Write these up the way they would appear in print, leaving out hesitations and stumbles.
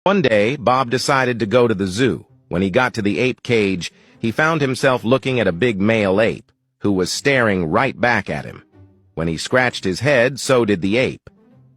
One day, Bob decided to go to the zoo. When he got to the ape cage, he found himself looking at a big male ape, who was staring right back at him. When he scratched his head, so did the ape.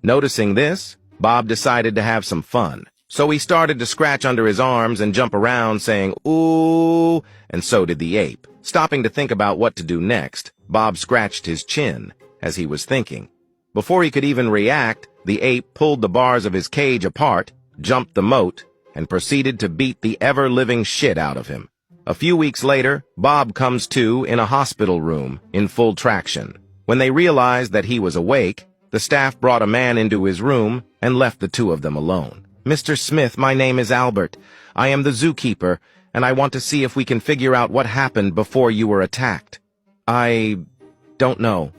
Noticing this, Bob decided to have some fun. So he started to scratch under his arms and jump around saying, "Ooh," and so did the ape. Stopping to think about what to do next, Bob scratched his chin, as he was thinking. Before he could even react, the ape pulled the bars of his cage apart, jumped the moat, and proceeded to beat the ever-living shit out of him. A few weeks later, Bob comes to in a hospital room, in full traction. When they realized that he was awake, the staff brought a man into his room and left the two of them alone. "Mr. Smith, my name is Albert. I am the zookeeper, and I want to see if we can figure out what happened before you were attacked." "I don't know.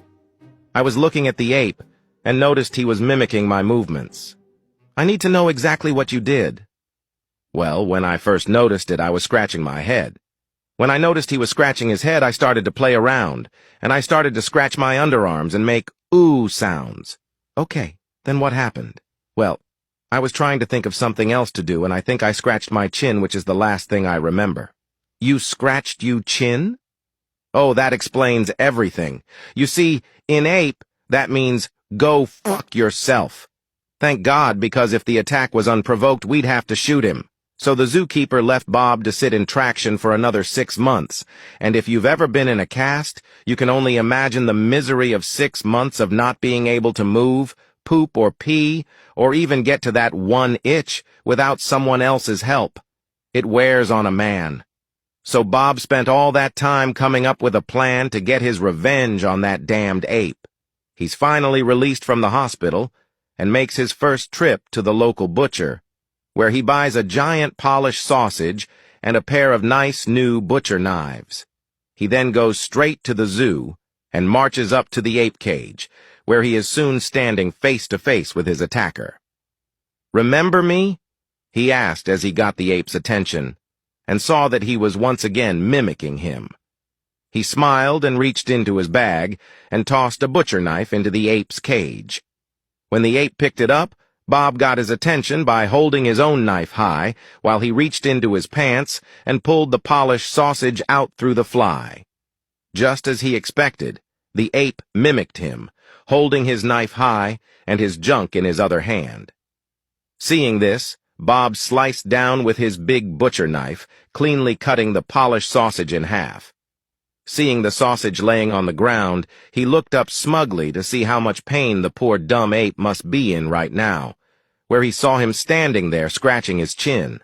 I was looking at the ape and noticed he was mimicking my movements. I need to know exactly what you did." "Well, when I first noticed it, I was scratching my head. When I noticed he was scratching his head, I started to play around, and I started to scratch my underarms and make ooh sounds." "Okay, then what happened?" "Well, I was trying to think of something else to do, and I think I scratched my chin, which is the last thing I remember." "You scratched your chin?" "Oh, that explains everything. You see, in ape, that means go fuck yourself. Thank God, because if the attack was unprovoked, we'd have to shoot him." So the zookeeper left Bob to sit in traction for another 6 months, and if you've ever been in a cast, you can only imagine the misery of 6 months of not being able to move, poop or pee, or even get to that one itch without someone else's help. It wears on a man. So Bob spent all that time coming up with a plan to get his revenge on that damned ape. He's finally released from the hospital and makes his first trip to the local butcher, where he buys a giant polished sausage and a pair of nice new butcher knives. He then goes straight to the zoo and marches up to the ape cage, where he is soon standing face to face with his attacker. "Remember me?" he asked as he got the ape's attention, and saw that he was once again mimicking him. He smiled and reached into his bag and tossed a butcher knife into the ape's cage. When the ape picked it up, Bob got his attention by holding his own knife high while he reached into his pants and pulled the polished sausage out through the fly. Just as he expected, the ape mimicked him, holding his knife high and his junk in his other hand. Seeing this, Bob sliced down with his big butcher knife, cleanly cutting the polished sausage in half. Seeing the sausage laying on the ground, he looked up smugly to see how much pain the poor dumb ape must be in right now, where he saw him standing there scratching his chin.